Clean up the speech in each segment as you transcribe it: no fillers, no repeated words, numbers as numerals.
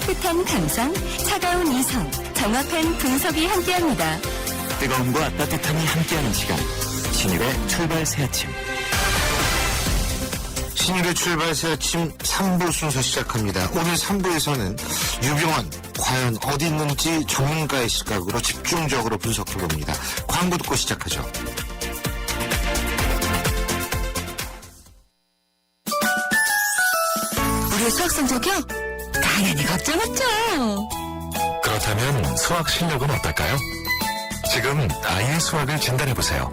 따뜻한 감성, 차가운 이성, 정확한 분석이 함께합니다. 뜨거움과 따뜻함이 함께하는 시간, 신일의 출발 새 아침. 신일의 출발 새 아침 3부 순서 시작합니다. 오늘 3부에서는 유병헌 과연 어디 있는지 전문가의 시각으로 집중적으로 분석해봅니다. 광고 듣고 시작하죠. 우리 수학 성적이요? 당연히 걱정 없죠. 그렇다면 수학 실력은 어떨까요? 지금 아이의 수학을 진단해보세요.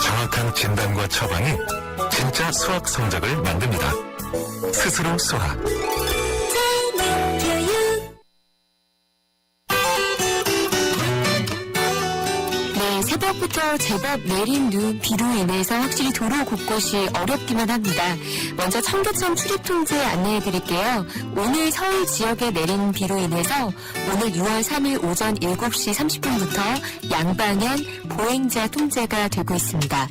정확한 진단과 처방이 진짜 수학 성적을 만듭니다. 스스로 수학. 새벽부터 제법 내린 눈, 비로 인해서 확실히 도로 곳곳이 어렵기만 합니다. 먼저 청계천 출입통제 안내해드릴게요. 오늘 서울 지역에 내린 비로 인해서 오늘 6월 3일 오전 7시 30분부터 양방향 보행자 통제가 되고 있습니다.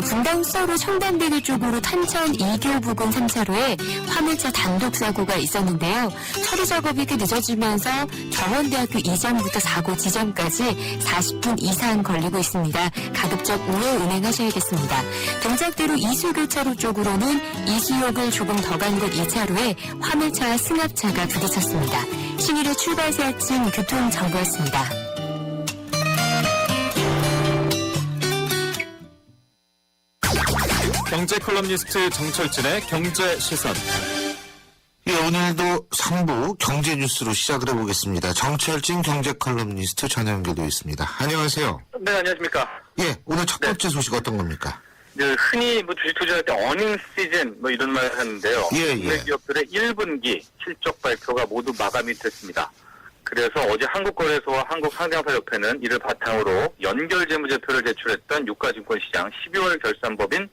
분당 수서로 청담대교 쪽으로 탄천 2교 부근 3차로에 화물차 단독 사고가 있었는데요. 처리 작업이 꽤 늦어지면서 정원대학교 이전부터 사고 지점까지 40분 이상 걸리고 있습니다. 가급적 우회 운행하셔야겠습니다. 동작대로 이수교차로 쪽으로는 이수역을 조금 더 간 곳 2차로에 화물차와 승합차가 부딪혔습니다. 신일의 출발 새 아침 교통정보였습니다. 경제 컬럼니스트 정철진의 경제시선. 예, 오늘도 3부 경제 뉴스로 시작을 해보겠습니다. 정철진 경제 컬럼니스트 전화 연결되어 있습니다. 안녕하세요. 네, 안녕하십니까. 예, 오늘 첫 번째 소식 어떤 겁니까? 흔히 주식 투자할 때 어닝 시즌 이런 말을 하는데요. 예. 국내 기업들의 1분기 실적 발표가 모두 마감이 됐습니다. 그래서 어제 한국거래소와 한국상장사협회는 이를 바탕으로 연결재무제표를 제출했던 유가증권시장 12월 결산법인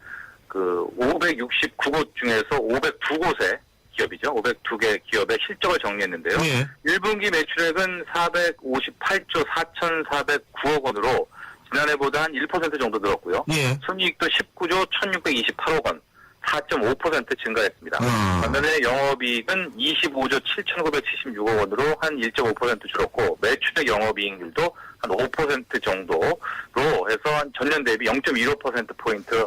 569곳 중에서 502곳의 기업이죠. 502개 기업의 실적을 정리했는데요. 예. 1분기 매출액은 458조 4,409억 원으로 지난해보다 한 1% 정도 늘었고요. 예. 순이익도 19조 1,628억 원, 4.5% 증가했습니다. 반면에 영업이익은 25조 7,976억 원으로 한 1.5% 줄었고 매출액 영업이익률도 한 5% 정도로 해서 한 전년 대비 0.15%포인트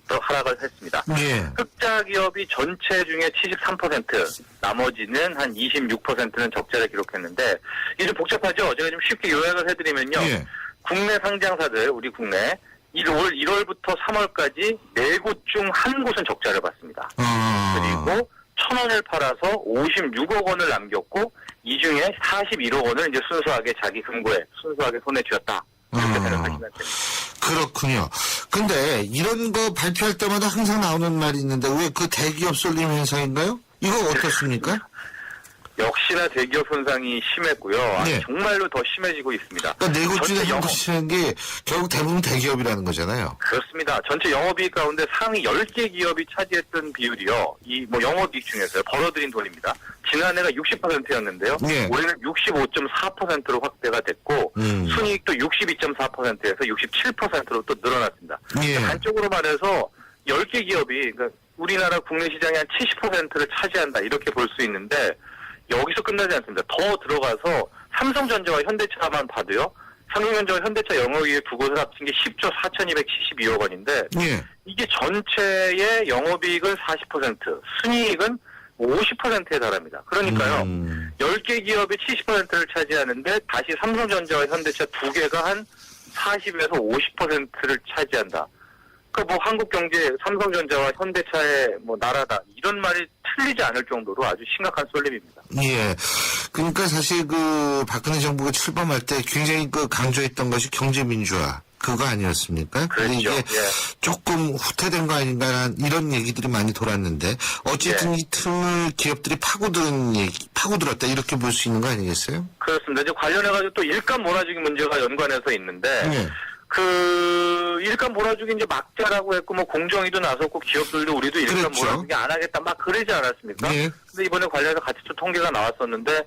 하락을 했습니다. 예. 흑자 기업이 전체 중에 73%, 나머지는 한 26%는 적자를 기록했는데 이게 좀 복잡하죠? 제가 좀 쉽게 요약을 해드리면요. 예. 국내 상장사들, 우리 국내 1월부터 3월까지 4곳 중 한 곳은 적자를 봤습니다. 그리고 1,000원을 팔아서 56억 원을 남겼고 이 중에 41억 원을 이제 순수하게 자기 금고에 순수하게 손에 쥐었다. 이렇게 생각하시면 됩니다. 그렇군요. 근데 이런 거 발표할 때마다 항상 나오는 말이 있는데 왜 그 대기업 쏠림 현상인가요? 이거 어떻습니까? 역시나 대기업 손상이 심했고요. 네. 정말로 더 심해지고 있습니다. 그러니까 네 곳 중에 전체 한 곳이라는 게 결국 대부분 대기업이라는 거잖아요. 그렇습니다. 전체 영업이익 가운데 상위 10개 기업이 차지했던 비율이요. 이 영업이익 중에서요. 벌어들인 돈입니다. 지난해가 60%였는데요. 네. 올해는 65.4%로 확대가 됐고 순이익도 62.4%에서 67%로 또 늘어났습니다. 예. 한쪽으로 말해서 10개 기업이 그러니까 우리나라 국내 시장의 한 70%를 차지한다 이렇게 볼 수 있는데 여기서 끝나지 않습니다. 더 들어가서 삼성전자와 현대차만 봐도요. 삼성전자와 현대차 영업이익 두 곳을 합친 게 10조 4,272억 원인데 예. 이게 전체의 영업이익은 40%, 순이익은 50%에 달합니다. 그러니까요. 10개 기업이 70%를 차지하는데 다시 삼성전자와 현대차 두 개가 한 40에서 50%를 차지한다. 한국 경제 삼성전자와 현대차의 나라다. 이런 말이 틀리지 않을 정도로 아주 심각한 쏠림입니다. 예. 그러니까 사실 박근혜 정부가 출범할 때 굉장히 강조했던 것이 경제민주화. 그거 아니었습니까? 근데 그렇죠. 이게 예. 조금 후퇴된 거 아닌가 이런 얘기들이 많이 돌았는데 어쨌든 예. 이 틈을 기업들이 파고들었다 이렇게 볼 수 있는 거 아니겠어요? 그렇습니다. 이제 관련해가지고 또 일감 몰아주기 문제가 연관해서 있는데 예. 일감 몰아주기 이제 막자라고 했고 공정위도 나섰고 기업들도 우리도 일감 그랬죠. 몰아주기 안 하겠다 막 그러지 않았습니까? 예. 근데 이번에 관련해서 가치초 통계가 나왔었는데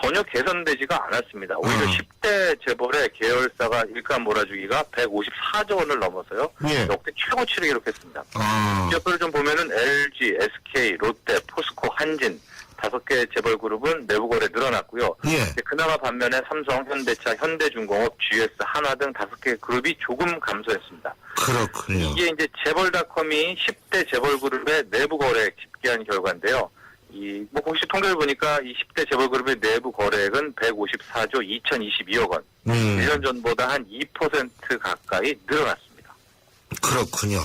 전혀 개선되지가 않았습니다. 오히려 10대 재벌의 계열사가 일감 몰아주기가 154조 원을 넘어서요. 예. 역대 최고치를 기록했습니다. 아. 기업들을 좀 보면은 LG, SK, 롯데, 포스코, 한진 5개 재벌 그룹은 내부 거래 늘어났고요. 예. 그나마 반면에 삼성, 현대차, 현대중공업, GS, 한화 등 5개 그룹이 조금 감소했습니다. 그렇군요. 이게 이제 재벌닷컴이 10대 재벌 그룹의 내부 거래액 집계한 결과인데요. 뭐 혹시 통계를 보니까 이 10대 재벌 그룹의 내부 거래액은 154조 2022억 원. 1년 전보다 한 2% 가까이 늘어났습니다. 그렇군요.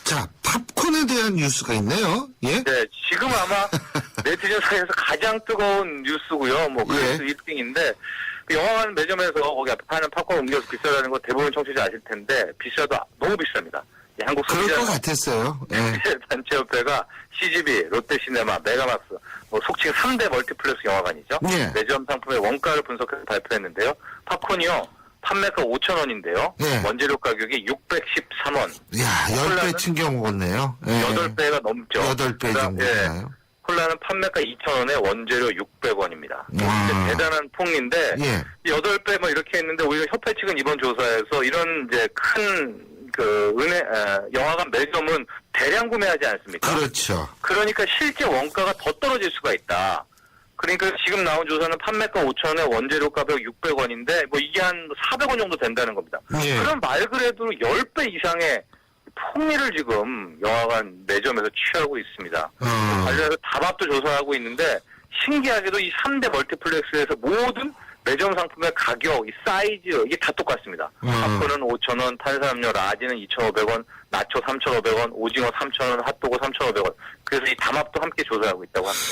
자, 팝콘에 대한 뉴스가 있네요. 예? 네, 지금 아마 네티즌 사이에서 가장 뜨거운 뉴스고요. 뭐 그래서 1등인데 영화관 매점에서 거기 앞에 파는 팝콘 음료수 비싸다는 거 대부분 청취자 아실 텐데 비싸도 너무 비쌉니다. 이 한국 그럴 소비자 것 같았어요. 예. 단체협회가 CGV, 롯데시네마, 메가막스, 뭐 속칭 3대 멀티플렉스 영화관이죠. 예. 매점 상품의 원가를 분석해서 발표했는데요. 팝콘이요. 판매가 5,000원인데요. 예. 원재료 가격이 613원. 야, 10배 챙겨 먹었네요. 예. 8배가 넘죠. 8배 정도 되나요? 콜라는 판매가 2,000원에 원재료 600원입니다. 와. 대단한 폭리인데 예. 8배 뭐 이렇게 했는데 오히려 협회 측은 이번 조사에서 이런 이제 큰 영화관 매점은 대량 구매하지 않습니까? 그렇죠. 그러니까 실제 원가가 더 떨어질 수가 있다. 그러니까 지금 나온 조사는 판매가 5,000원에 원재료 가격 600원인데 뭐 이게 한 400원 정도 된다는 겁니다. 예. 그럼 말 그대로 10배 이상의 폭리를 지금 영화관 매점에서 취하고 있습니다. 관련해서 다밥도 조사하고 있는데 신기하게도 이 3대 멀티플렉스에서 모든 매점 상품의 가격, 이 사이즈 이게 다 똑같습니다. 팝콘은 5,000원, 탄산음료 라지는 2,500원, 나초 3,500원, 오징어 3,000원, 핫도그 3,500원. 그래서 이 담합도 함께 조사하고 있다고 합니다.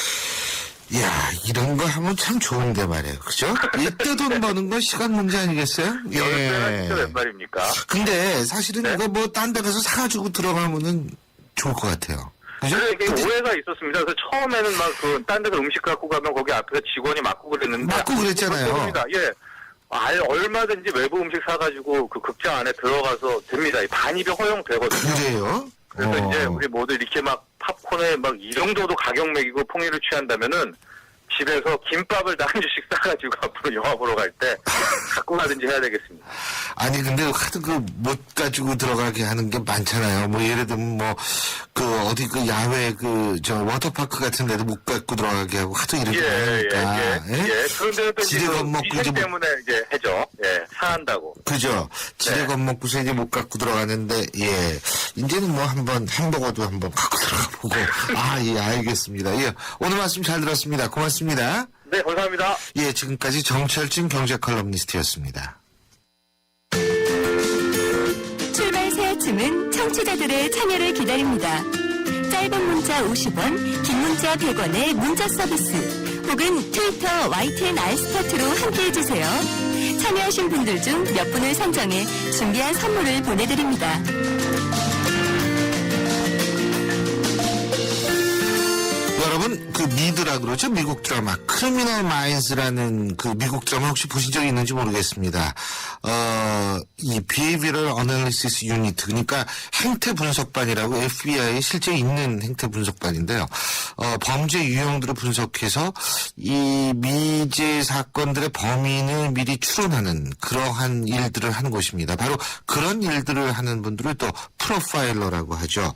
야, 이런 거 하면 참 좋은데 말이에요. 그죠? 이때 돈 버는 건 시간 문제 아니겠어요? 여름에는 진짜 웬 말입니까? 근데 사실은 네? 이거 뭐 딴 데 가서 사가지고 들어가면은 좋을 것 같아요. 그죠? 그래서 이게 오해가 있었습니다. 그래서 처음에는 막 딴 데서 음식 갖고 가면 거기 앞에서 직원이 맞고 그랬는데. 맞고 그랬잖아요. 됩니다. 예. 얼마든지 외부 음식 사가지고 그 극장 안에 들어가서 됩니다. 반입이 허용되거든요. 그래요? 그래서 이제 우리 모두 이렇게 막 팝콘에 막 이 정도도 가격 매기고 폭리를 취한다면은 집에서 김밥을 다 한 주씩 싸가지고 앞으로 영화 보러 갈 때 갖고 가든지 해야 되겠습니다. 아니 근데 하도 못 가지고 들어가게 하는 게 많잖아요. 뭐 예를 들면 뭐 어디 야외 워터파크 같은 데도 못 갖고 들어가게 하고 하도 이렇게 하니까. 그런데 또 지레 겁먹고 위생 이제 때문에 이제 해죠. 예, 사한다고. 그죠. 지레 겁먹고서 이제 못 갖고 들어가는데 예. 이제는 뭐 한번 햄버거도 한번 갖고 들어가 보고. 예, 알겠습니다. 예. 오늘 말씀 잘 들었습니다. 고맙습니다. 네, 감사합니다. 예, 지금까지 정철진 경제 컬럼니스트였습니다. 출발 새 아침은 청취자들의 참여를 기다립니다. 짧은 문자 50원, 긴 문자 100원의 문자 서비스 혹은 트위터 YTN 알스타트로 함께해주세요. 참여하신 분들 중 몇 분을 선정해 준비한 선물을 보내드립니다. 여러분 미드라 그러죠? 미국 드라마 크리미널 마인즈라는 미국 드라마 혹시 보신 적이 있는지 모르겠습니다. 이 Behavioral Analysis Unit 그러니까 행태 분석반이라고 FBI에 실제 있는 행태 분석반인데요. 범죄 유형들을 분석해서 이 미제 사건들의 범인을 미리 추론하는 그러한 일들을 하는 곳입니다. 바로 그런 일들을 하는 분들을 또 프로파일러라고 하죠.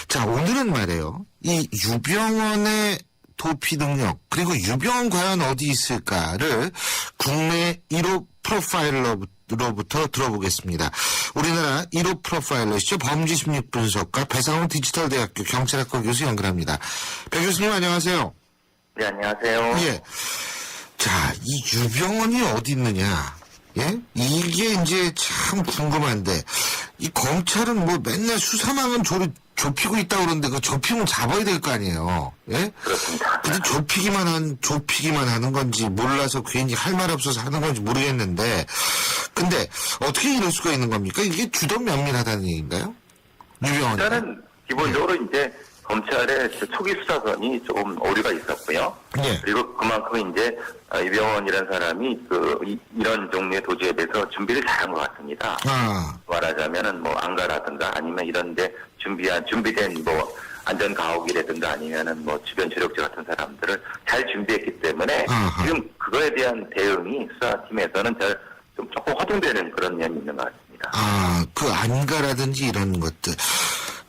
자, 오늘은 말이에요. 이 유병원의 도피 능력 그리고 유병원 과연 어디 있을까를 국내 1호 프로파일러로부터 들어보겠습니다. 우리나라 1호 프로파일러시죠. 범죄심리 분석가 배상훈 디지털대학교 경찰학과 교수 연결합니다. 배 교수님 안녕하세요. 네, 안녕하세요. 예. 자, 이 유병원이 어디 있느냐. 예? 이게 이제 참 궁금한데 이 검찰은 뭐 맨날 수사망은 좁히고 있다고 그러는데 그 좁히면 잡아야 될 거 아니에요. 예? 그렇습니다. 근데 좁히기만 하는 건지 몰라서 괜히 할 말 없어서 하는 건지 모르겠는데 근데 어떻게 이럴 수가 있는 겁니까? 이게 주도 면밀하다는 얘기인가요? 유병원이. 일단은 기본적으로 이제 검찰의 초기 수사선이 조금 오류가 있었고요. 예. 그리고 그만큼 이제 유병원이라는 사람이 이런 종류의 도주에 대해서 준비를 잘한 것 같습니다. 말하자면은 뭐 안가라든가 아니면 이런데 준비된 뭐 안전 가옥이라든가 아니면은 뭐 주변 조력자 같은 사람들을 잘 준비했기 때문에 지금 그거에 대한 대응이 수사팀에서는 조금 허둥대는 그런 면이 있는 것 같습니다. 그 안가라든지 이런 것들.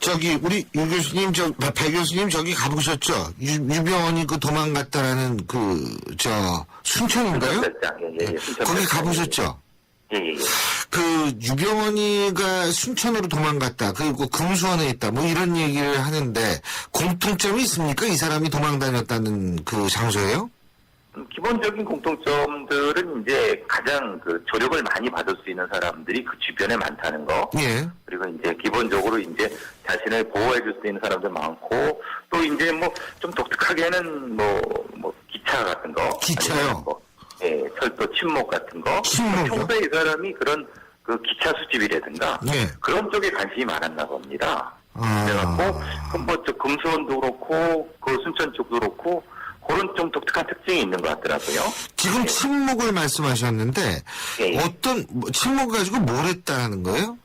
저기 우리 유 교수님 배 교수님 저기 가보셨죠? 유병원이 그 도망갔다라는 순천인가요? 거기 가보셨죠? 예. 그 유병원이가 순천으로 도망갔다. 그리고 금수원에 있다. 뭐 이런 얘기를 하는데 공통점이 있습니까? 이 사람이 도망 다녔다는 그 장소예요? 기본적인 공통점들은 이제 가장 그 조력을 많이 받을 수 있는 사람들이 그 주변에 많다는 거. 예. 그리고 이제 기본적으로 이제 자신을 보호해 줄 수 있는 사람들 많고, 또 이제 뭐 좀 독특하게는 뭐 기차 같은 거. 기차요? 예, 철도 침묵 같은 거. 침묵이요? 평소에 이 사람이 그런 그 기차 수집이라든가. 예. 그런 쪽에 관심이 많았나 봅니다. 아. 그래갖고, 저 금수원도 그렇고, 그 순천 쪽도 그렇고, 그런 좀 독특한 특징이 있는 것 같더라고요. 지금 침묵을 말씀하셨는데 예. 어떤 침묵 가지고 뭘 했다는 거예요?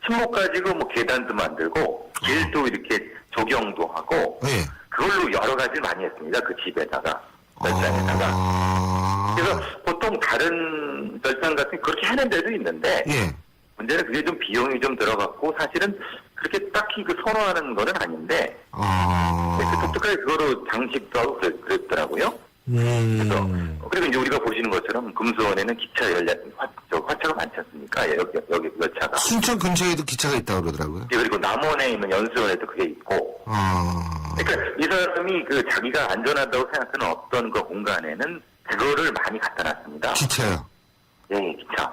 침묵 가지고 뭐 계단도 만들고 길도 이렇게 조경도 하고 예. 그걸로 여러 가지를 많이 했습니다. 그 집에다가 별장에다가. 그래서 보통 다른 별장 같은 그렇게 하는 데도 있는데 예. 문제는 그게 좀 비용이 좀 들어갔고 사실은 그렇게 딱히 그 선호하는 거는 아닌데 그 독특하게 그거로 장식도 하고 그랬더라고요. 그래서 그리고 이제 우리가 보시는 것처럼 금수원에는 기차 화차가 많지 않습니까? 여기 열차가. 순천 근처에도 기차가 있다고 그러더라고요. 그리고 남원에 있는 연수원에도 그게 있고. 그러니까 이 사람이 그 자기가 안전하다고 생각하는 어떤 그 공간에는 그거를 많이 갖다 놨습니다. 기차요? 예, 기차.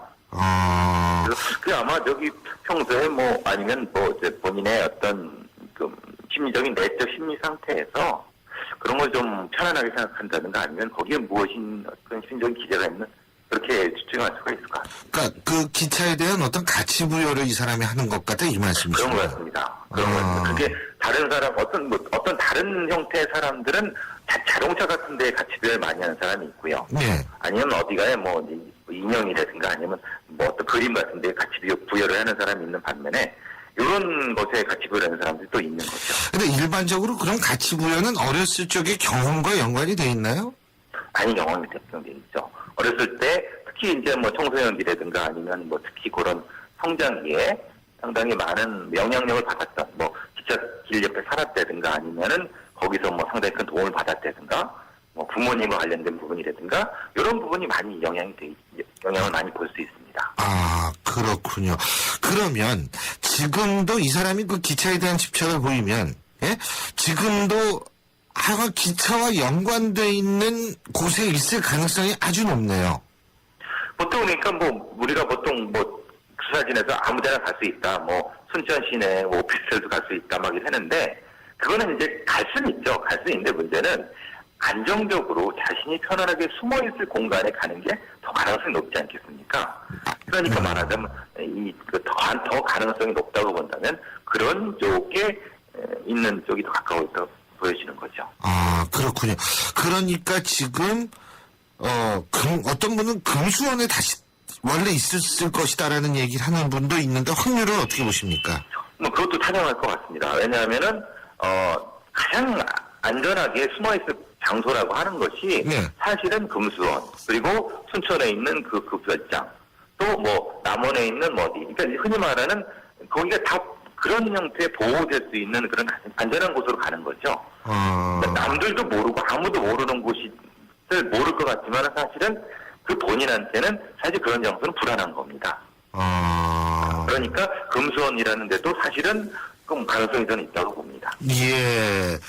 그래서 아마 저기 평소에 뭐 아니면 뭐 이제 본인의 어떤 그 심리적인 내적 심리 상태에서 그런 걸 좀 편안하게 생각한다든가 아니면 거기에 무엇인 어떤 심리적인 기제가 있는 그렇게 추정할 수가 있을 것 같습니다. 그러니까 그 기차에 대한 어떤 가치 부여를 이 사람이 하는 것 같다 이 말씀이시죠? 그런 것 같습니다. 그런 것 같습니다. 그게 다른 사람 어떤 다른 형태의 사람들은 자동차 같은 데에 가치 부여를 많이 하는 사람이 있고요. 네. 아니면 어디가에 뭐 인형이라든가 아니면 뭐 어떤 그림 같은 데에 가치 부여를 하는 사람이 있는 반면에 이런 것에 가치 부여를 하는 사람들이 또 있는 거죠. 근데 일반적으로 그런 가치 부여는 어렸을 적의 경험과 연관이 돼 있나요? 많이 경험이 되어 있죠. 어렸을 때 특히 이제 뭐 청소년기라든가 아니면 뭐 특히 그런 성장기에 상당히 많은 영향력을 받았던 뭐 기차 길 옆에 살았다든가 아니면은 거기서 뭐 상당히 큰 도움을 받았다든가 뭐 부모님과 관련된 부분이라든가 이런 부분이 많이 영향을 많이 볼 수 있습니다. 그렇군요. 그러면 지금도 이 사람이 그 기차에 대한 집착을 보이면 예? 지금도 하여간 기차와 연관돼 있는 곳에 있을 가능성이 아주 높네요. 보통 그러니까 뭐 우리가 보통 뭐 수사진에서 아무데나 갈 수 있다. 뭐 순천 시내 뭐 오피스텔도 갈 수 있다 막 이러는데 그거는 이제 갈 수는 있죠. 갈 수 있는데 문제는 안정적으로 자신이 편안하게 숨어 있을 공간에 가는 게 더 가능성이 높지 않겠습니까? 그러니까 말하자면 더 가능성이 높다고 본다면 그런 쪽에 있는 쪽이 더 가까워 있다고 보여지는 거죠. 그렇군요. 그러니까 지금 어떤 분은 금수원에 다시 원래 있었을 것이다라는 얘기를 하는 분도 있는데 확률은 어떻게 보십니까? 뭐 그것도 타당할 것 같습니다. 왜냐하면은 가장 안전하게 숨어있을 장소라고 하는 것이 네. 사실은 금수원 그리고 순천에 있는 그 별장 또 뭐 남원에 있는 뭐 어디 그러니까 흔히 말하는 거기가 다 그런 형태의 보호될 수 있는 그런 안전한 곳으로 가는 거죠. 그러니까 남들도 모르고 아무도 모르는 곳을 모를 것 같지만 사실은 그 본인한테는 사실 그런 장소는 불안한 겁니다. 그러니까 금수원이라는 데도 사실은 좀 가능성이 저는 있다고 봅니다. 예.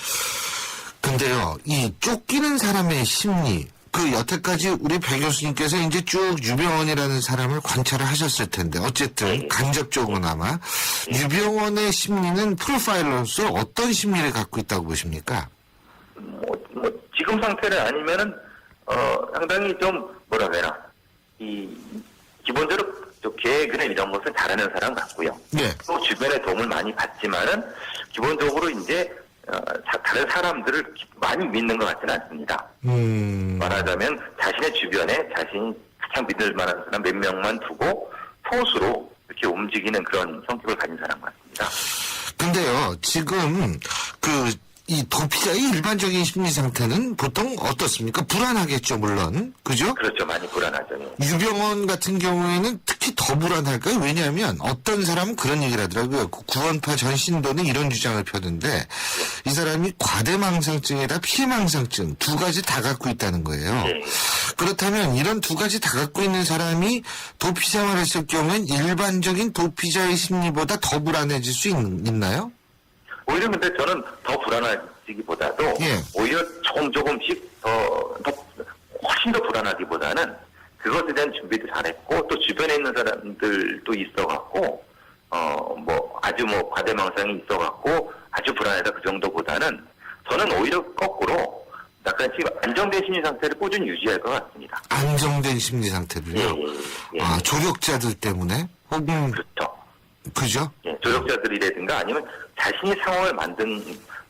근데요, 이 쫓기는 사람의 심리, 그 여태까지 우리 배 교수님께서 이제 쭉 유병원이라는 사람을 관찰을 하셨을 텐데, 어쨌든 간접적으로나마 유병원의 심리는 프로파일러로서 어떤 심리를 갖고 있다고 보십니까? 지금 상태는 아니면은 상당히 좀 뭐라 그래라 기본적으로 계획이나 이런 것을 잘하는 사람 같고요. 네. 또 주변에 도움을 많이 받지만은 기본적으로 이제 다른 사람들을 많이 믿는 것 같지는 않습니다. 말하자면 자신의 주변에 자신이 가장 믿을 만한 사람 몇 명만 두고 소수로 이렇게 움직이는 그런 성격을 가진 사람 같습니다. 근데요, 지금 이 도피자의 일반적인 심리 상태는 보통 어떻습니까? 불안하겠죠, 물론. 그죠? 그렇죠. 많이 불안하죠. 예. 유병원 같은 경우에는 특히 더 불안할까요? 왜냐하면 어떤 사람은 그런 얘기를 하더라고요. 그 구원파 전신도는 이런 주장을 펴는데 이 사람이 과대망상증에다 피해망상증 두 가지 다 갖고 있다는 거예요. 예. 그렇다면 이런 두 가지 다 갖고 있는 사람이 도피 생활을 했을 경우엔 일반적인 도피자의 심리보다 더 불안해질 수 있나요? 오히려 근데 저는 더 불안하기보다도 예. 오히려 조금씩 더 훨씬 더 불안하기보다는 그것에 대한 준비도 잘했고 또 주변에 있는 사람들도 있어갖고 뭐 아주 뭐 과대망상이 있어갖고 아주 불안하다 그 정도보다는 저는 오히려 거꾸로 약간씩 안정된 심리 상태를 꾸준히 유지할 것 같습니다. 안정된 심리 상태를요? 예. 아, 조력자들 때문에? 혹은, 그렇죠. 그죠? 예, 조력자들이라든가 아니면 자신이 상황을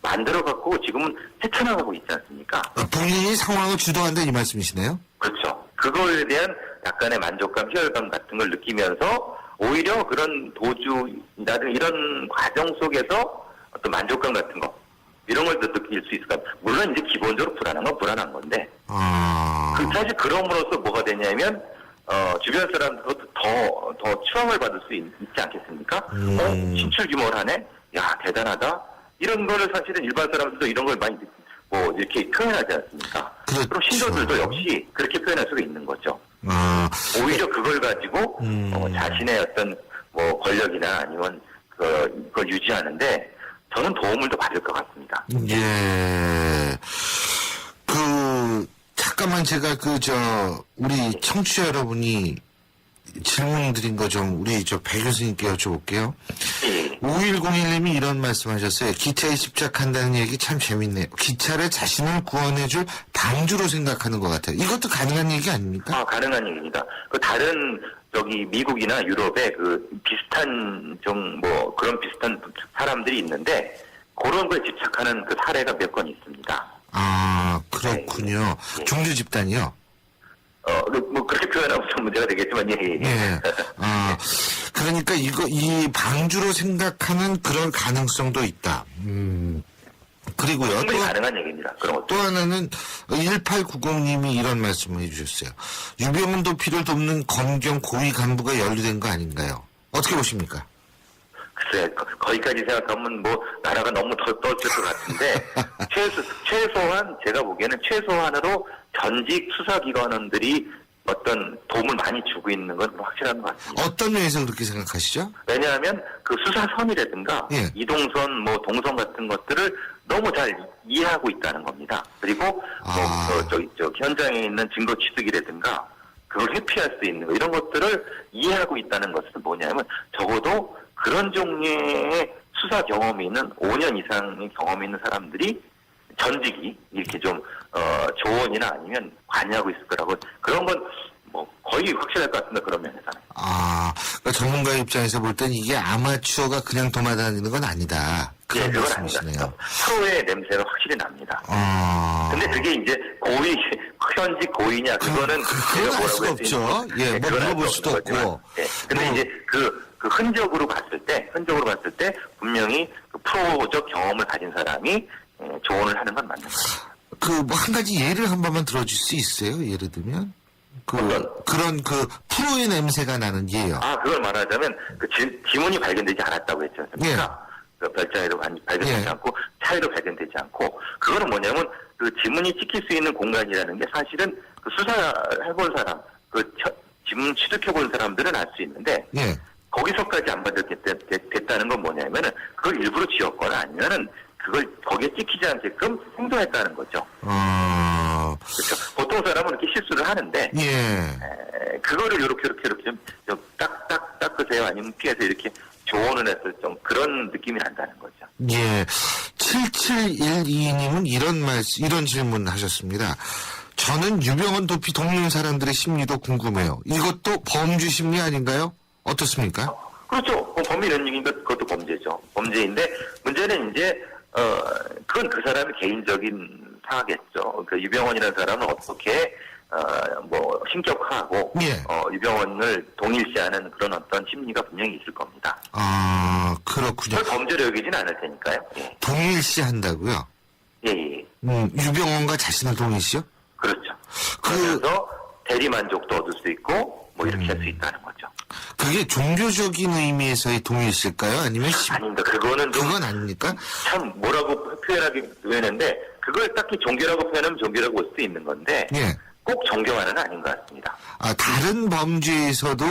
만들어갖고 지금은 헤쳐나가고 있지 않습니까? 본인이 상황을 주도한다 이 말씀이시네요? 그렇죠. 그거에 대한 약간의 만족감, 희열감 같은 걸 느끼면서 오히려 그런 도주라든가 이런 과정 속에서 어떤 만족감 같은 거 이런 걸 더 느낄 수 있을까? 물론 이제 기본적으로 불안한 건 불안한 건데 사실 그럼으로써 뭐가 되냐면 주변 사람들도 더 추앙을 받을 수 있지 않겠습니까? 신출 규모하네? 야, 대단하다? 이런 거를 사실은 일반 사람들도 이런 걸 많이 뭐 이렇게 표현하지 않습니까? 그렇죠. 그럼 신도들도 역시 그렇게 표현할 수가 있는 거죠. 오히려 그걸 가지고 자신의 어떤 뭐 권력이나 아니면 그걸 유지하는데 저는 도움을 더 받을 것 같습니다. 예. 잠깐만 제가 우리 청취자 여러분이 질문 드린 거 좀 우리 배 교수님께 여쭤볼게요. 예. 5101님이 이런 말씀 하셨어요. 기차에 집착한다는 얘기 참 재밌네요. 기차를 자신을 구원해줄 방주로 생각하는 것 같아요. 이것도 가능한 얘기 아닙니까? 가능한 얘기입니다. 다른 미국이나 유럽에 비슷한 그런 비슷한 사람들이 있는데 그런 거에 집착하는 그 사례가 몇 건 있습니다. 아, 그렇군요. 예. 종교 집단이요? 그렇게 표현하면 좀 문제가 되겠지만, 예. 예. 그러니까 이 방주로 생각하는 그런 가능성도 있다. 그리고요. 충분히 가능한 얘기입니다. 그런 것도. 또 하나는 1890님이 이런 말씀을 해주셨어요. 유병훈 도피를 돕는 검경 고위 간부가 연루된 거 아닌가요? 어떻게 보십니까? 글쎄, 거기까지 생각하면 나라가 너무 더 떨어질 것 같은데, 최소한, 제가 보기에는 최소한으로 전직 수사기관원들이 어떤 도움을 많이 주고 있는 건 확실한 것 같습니다. 어떤 면에서 그렇게 생각하시죠? 왜냐하면 수사선이라든가 예. 이동선, 동선 같은 것들을 너무 잘 이해하고 있다는 겁니다. 그리고 현장에 있는 증거 취득이라든가 그걸 회피할 수 있는 이런 것들을 이해하고 있다는 것은 뭐냐면 적어도 그런 종류의 수사 경험이 있는 5년 이상의 경험이 있는 사람들이 전직이 이렇게 좀 조언이나 아니면 관여하고 있을 거라고 그런 건 거의 확실할 것 같습니다. 그런 면에서는. 그러니까 전문가 입장에서 볼 땐 이게 아마추어가 그냥 도망다니는 건 아니다. 그런 그건 말씀이시네요. 아니다. 프로의 냄새가 확실히 납니다. 근데 그게 이제 현직 고의냐 그거는 그건 알 수가 없죠. 예, 물어볼 수도 없고. 예. 근데 이제 그 흔적으로 봤을 때 분명히 프로적 경험을 가진 사람이 조언을 하는 건 맞는 거예요. 한 가지 예를 한 번만 들어줄 수 있어요? 예를 들면? 그런 프로의 냄새가 나는 예요. 그걸 말하자면 지문이 발견되지 않았다고 했지 않습니까? 별장에도 발견되지 않고 차에도 발견되지 않고 그거는 뭐냐면 지문이 찍힐 수 있는 공간이라는 게 사실은 수사해본 사람, 지문 취득해본 사람들은 알 수 있는데 거기서까지 안 받았다는 건 뭐냐면은 그걸 일부러 지웠거나 아니면은 그걸 거기에 찍히지 않게끔 행동했다는 거죠. 그렇죠. 보통 사람은 이렇게 실수를 하는데, 그거를 이렇게 좀 딱 닦으세요 아니면 피해서 이렇게 조언을 했을 좀 그런 느낌이 난다는 거죠. 예. 7712님은 이런 질문 하셨습니다. 저는 유병헌 도피 돕는 사람들의 심리도 궁금해요. 이것도 범죄 심리 아닌가요? 어떻습니까? 그렇죠. 범죄 연육이니까 그것도 범죄죠. 범죄인데 문제는 이제 그건 그 사람의 개인적인 사하겠죠. 유병헌이라는 사람은 어떻게 신격화하고 유병헌을 동일시하는 그런 어떤 심리가 분명히 있을 겁니다. 그렇군요. 그걸 범죄로 여기진 않을 테니까요. 예. 동일시한다고요? 예, 예. 유병원과 자신을 동일시요? 그렇죠. 그래서 대리 만족도 얻을 수 있고 뭐 이렇게 할 수 있다는 거죠. 그게 종교적인 의미에서의 동일시일까요? 아니면 아닙니다. 그거는 좀 그건 아닙니까? 참 뭐라고 표현하기 되는데 그걸 딱히 종교라고 표현하면 종교라고 볼 수도 있는 건데 예. 꼭 종교만은 아닌 것 같습니다. 아, 다른 범죄에서도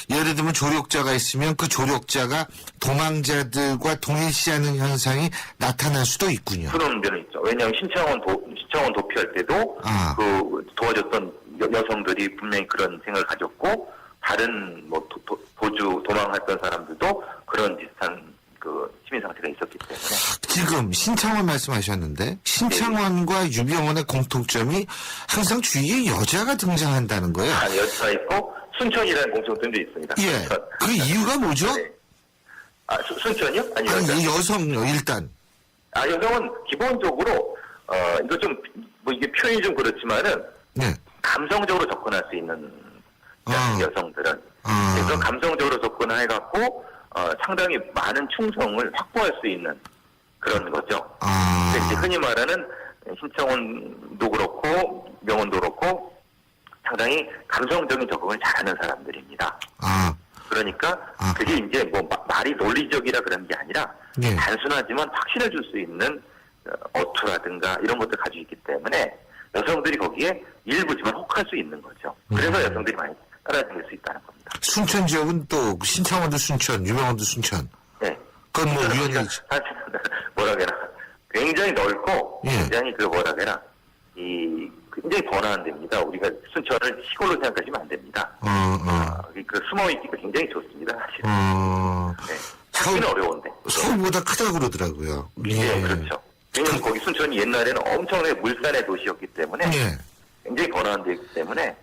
예를 들면 조력자가 있으면 그 조력자가 도망자들과 동일시하는 현상이 나타날 수도 있군요. 그런 면은 있죠. 왜냐하면 신청원 도피할 때도 아. 그 도와줬던 여성들이 분명히 그런 생각을 가졌고 다른 뭐 도망했던 사람들도 그런 비슷한 그 시민 상태가 있었기 때문에 지금 신창원 말씀하셨는데 신창원과 유병원의 공통점이 항상 주위에 여자가 등장한다는 거예요. 여자가 있고 순천이라는 공통점도 있습니다. 예. 순천. 그 이유가 뭐죠? 네. 순천이요? 아니 여자. 아니, 여성요, 일단. 여성은 기본적으로 이거 좀 뭐 이게 표현이 좀 그렇지만은 네. 감성적으로 접근할 수 있는 여성들은 아. 그래서 감성적으로 접근해갖고 상당히 많은 충성을 확보할 수 있는 그런 거죠. 근데 이제 흔히 말하는 신청원도 그렇고 명원도 그렇고 상당히 감성적인 적응을 잘하는 사람들입니다. 그러니까 그게 이제 뭐 말이 논리적이라 그런 게 아니라 예. 단순하지만 확신을 줄 수 있는 어투라든가 이런 것들 가지고 있기 때문에 여성들이 거기에 일부지만 혹할 수 있는 거죠. 그래서 여성들이 많이 따라다닐 수 있다는 겁니다. 순천 지역은 또 신창원도 순천, 유병원도 순천. 네. 그건 뭐 위원회 사실 뭐라 그래나 굉장히 넓고 예. 굉장히 그 뭐라 그래나 이 굉장히 번화한 데입니다. 우리가 순천을 시골로 생각하시면 안 됩니다. 그 숨어 있기가 굉장히 좋습니다. 사실. 네. 찾기는 어려운데. 서울보다 크다고 그러더라고요. 예, 그렇죠. 왜냐면 거기 순천이 옛날에는 엄청나게 물산의 도시였기 때문에 예. 굉장히 번화한 데이기 때문에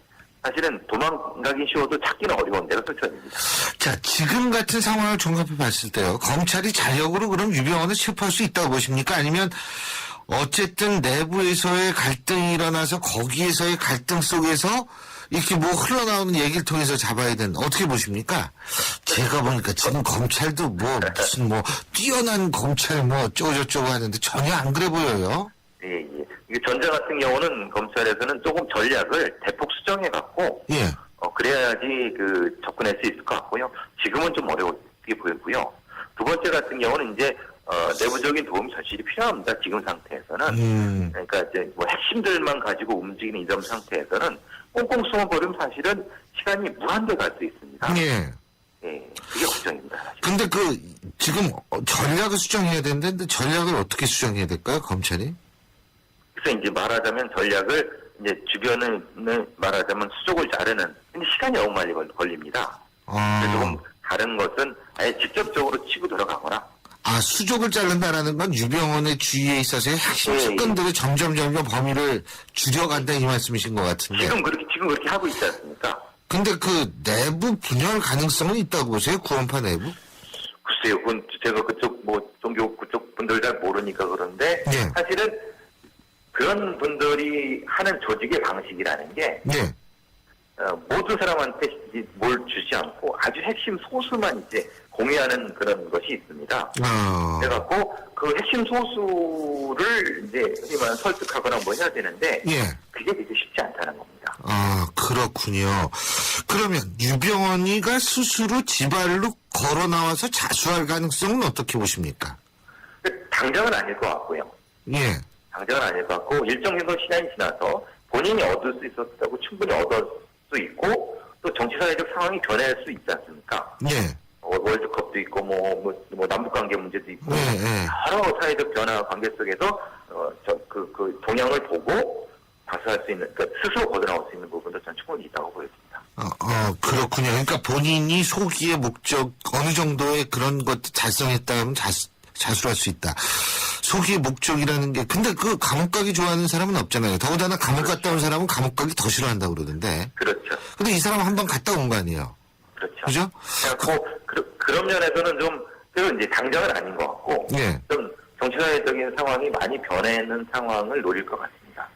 사실은 도망가기 쉬워도 찾기는 어려운 데가 순천입니다. 자, 지금 같은 상황을 종합해 봤을 때요. 검찰이 자력으로 그럼 유병원을 체포할 수 있다고 보십니까? 아니면 어쨌든 내부에서의 갈등이 일어나서 거기에서의 갈등 속에서 이렇게 뭐 흘러나오는 얘기를 통해서 잡아야 된다. 어떻게 보십니까? 제가 보니까 지금 검찰도 뭐 무슨 뭐 뛰어난 검찰 뭐 어쩌고저쩌고 하는데 전혀 안 그래 보여요. 예, 예. 이게 전자 같은 경우는 검찰에서는 조금 전략을 대폭 수정해 갖고 예. 그래야지 그 접근할 수 있을 것 같고요. 지금은 좀 어렵게 보이고요. 두 번째 같은 경우는 이제 내부적인 도움이 절실히 필요합니다. 지금 상태에서는. 그러니까 이제 뭐 핵심들만 가지고 움직이는 이런 상태에서는 꽁꽁 숨어버리면 사실은 시간이 무한대 갈 수 있습니다. 예. 예, 그게 걱정입니다. 사실. 근데 그 지금 전략을 수정해야 되는데 전략을 어떻게 수정해야 될까요, 검찰이? 그래서 이제 말하자면 전략을 이제 주변을 말하자면 수족을 자르는 근데 시간이 너무 많이 걸립니다. 그래서 조금 다른 것은 아예 직접적으로 치고 들어가거나. 수족을 자른다라는 건 유병원의 주위에 있어서의 핵심 측근들을 점점 범위를 줄여간다 이 말씀이신 것 같은데. 지금 그렇게 하고 있지 않습니까? 근데 그 내부 분열 가능성은 있다고 보세요? 구원파 내부? 글쎄요, 그건 제가 그쪽 뭐 종교 그쪽 분들 잘 모르니까 그런데 예. 사실은 그런 분들이 하는 조직의 방식이라는 게 네. 모든 사람한테 뭘 주지 않고 아주 핵심 소수만 이제 공유하는 그런 것이 있습니다. 그래갖고 그 핵심 소수를 이제 흔히 말하는 설득하거나 뭐 해야 되는데 예. 그게 되게 쉽지 않다는 겁니다. 그렇군요. 그러면 유병원이가 스스로 지발로 걸어 나와서 자수할 가능성은 어떻게 보십니까? 당장은 아닐 것 같고요. 예. 당장은 아닐 것 같고 일정 정도 시간이 지나서 본인이 얻을 수 있었다고 충분히 얻을 수 있고 또 정치사회적 상황이 변할 수 있지 않습니까? 예. 월드컵도 있고 뭐 남북관계 문제도 있고 예. 여러 사회적 변화 관계 속에서 그 동향을 보고 자수할 수 있는 그러니까 스스로 걷어나올 수 있는 부분도 저는 충분히 있다고 보여집니다. 그렇군요. 그러니까 본인이 소기의 목적 어느 정도의 그런 것 달성했다면 자수할 수 있다. 소기의 목적이라는 게 근데 그 감옥 가기 좋아하는 사람은 없잖아요. 더군다나 감옥 갔다 온 사람은 감옥 가기 더 싫어한다고 그러던데. 그렇죠. 근데 이 사람 한 번 갔다 온 거 아니에요. 그렇죠. 그죠? 그런 면에서는 좀 그건 이제 당장은 아닌 것 같고 예. 좀 정치사회적인 상황이 많이 변해는 상황을 노릴 것 같습니다.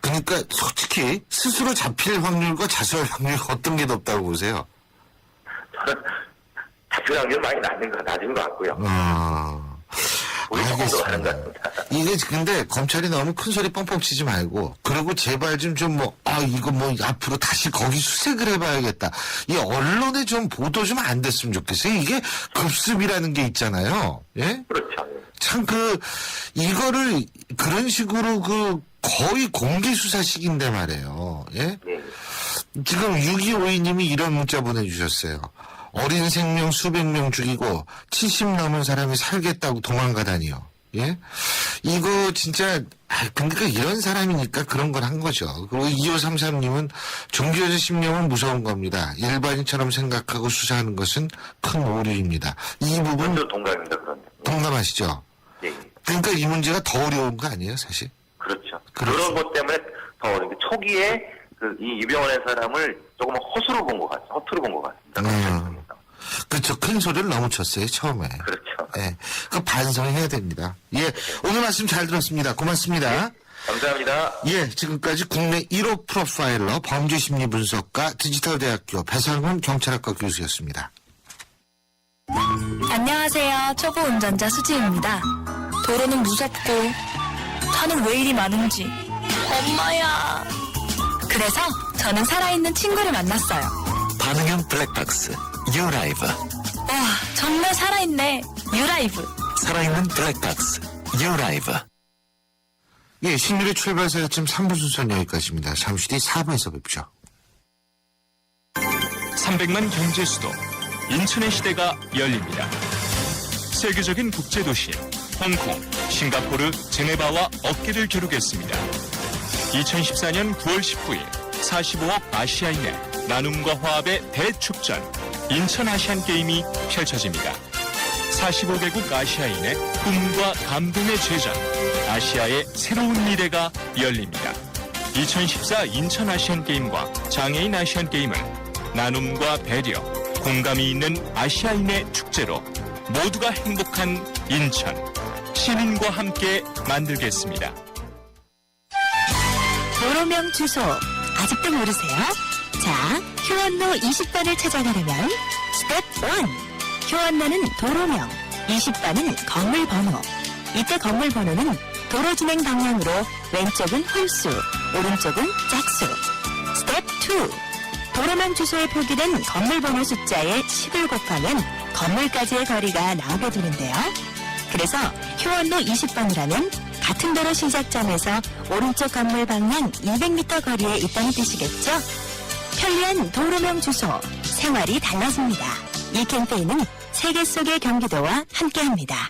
그러니까 솔직히 스스로 잡힐 확률과 자수할 확률 어떤 게 높다고 보세요? 저는 잡힐 확률 많이 낮은 것 같고요. 우리 조금 더 하는 것 같습니다. 이게 근데 검찰이 너무 큰 소리 뻥뻥 치지 말고, 그리고 제발 좀 이거 앞으로 다시 거기 수색을 해봐야겠다. 이 언론에 좀 보도 좀 안 됐으면 좋겠어요. 이게 급습이라는 게 있잖아요. 예? 그렇죠. 참 이거를 그런 식으로 거의 공개 수사식인데 말이에요. 예? 네. 지금 6252님이 이런 문자 보내주셨어요. 어린 생명 수백 명 죽이고 70 넘은 사람이 살겠다고 도망가다니요. 예? 이거 진짜, 그러니까 이런 사람이니까 그런 걸 한 거죠. 그리고 2533님은 종교적 신념은 무서운 겁니다. 일반인처럼 생각하고 수사하는 것은 큰 오류입니다. 이 부분. 저도 동감입니다, 그런데. 동감하시죠? 예. 그러니까 이 문제가 더 어려운 거 아니에요, 사실? 그렇죠. 그렇죠. 그런 것 때문에 더 어려운 게 초기에 이 유병원의 사람을 조금 허투루 본 것 같습니다. 그렇죠. 큰 소리를 너무 쳤어요, 처음에. 그렇죠. 예. 그 반성해야 됩니다. 예. 오늘 말씀 잘 들었습니다. 고맙습니다. 감사합니다. 예. 지금까지 국내 1호 프로파일러 범죄심리분석가 디지털대학교 배상훈 경찰학과 교수였습니다. 안녕하세요. 초보 운전자 수지입니다. 도로는 무섭고 차는 왜 이리 많은지 엄마야. 그래서 저는 살아있는 친구를 만났어요. 반응형 블랙박스 유라이브. 와, 정말 살아있네. 유라이브. 살아있는 블랙박스 유라이브. 예. 신율의 출발사 아침 3부 순서는 여기까지입니다. 잠시 뒤 4부에서 뵙죠. 300만 경제 수도 인천의 시대가 열립니다. 세계적인 국제도시 홍콩, 싱가포르, 제네바와 어깨를 겨루겠습니다. 2014년 9월 19일 45억 아시아인의 나눔과 화합의 대축전 인천 아시안게임이 펼쳐집니다. 45개국 아시아인의 꿈과 감동의 제전 아시아의 새로운 미래가 열립니다. 2014 인천 아시안게임과 장애인 아시안게임을 나눔과 배려, 공감이 있는 아시아인의 축제로 모두가 행복한 인천, 시민과 함께 만들겠습니다. 도로명 주소 아직도 모르세요? 자, 효원로 20번을 찾아가려면 스텝 1. 효원로는 도로명, 20번은 건물 번호. 이때 건물 번호는 도로 진행 방향으로 왼쪽은 홀수, 오른쪽은 짝수. 스텝 2. 도로명 주소에 표기된 건물 번호 숫자에 10을 곱하면 건물까지의 거리가 나오게 되는데요. 그래서 효원로 20번이라면 같은 도로 시작점에서 오른쪽 건물 방향 200m 거리에 있다는 뜻이겠죠? 편리한 도로명 주소, 생활이 달라집니다. 이 캠페인은 세계 속의 경기도와 함께합니다.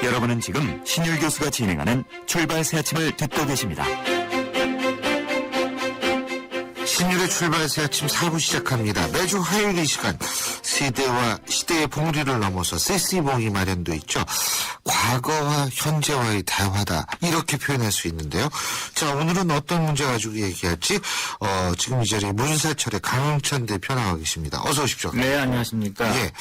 여러분은 지금 신율 교수가 진행하는 출발 새 아침을 듣고 계십니다. 신율의 출발 새 아침 4부 시작합니다. 매주 화요일 이 시간 세대와 시대의 봉우리를 넘어서 세시봉이 마련돼 있죠. 과거와 현재와의 대화다 이렇게 표현할 수 있는데요. 자, 오늘은 어떤 문제 가지고 얘기할지 지금 이 자리에 문사철의 강흥천 대표 나와 계십니다. 어서 오십시오. 네, 안녕하십니까. 예.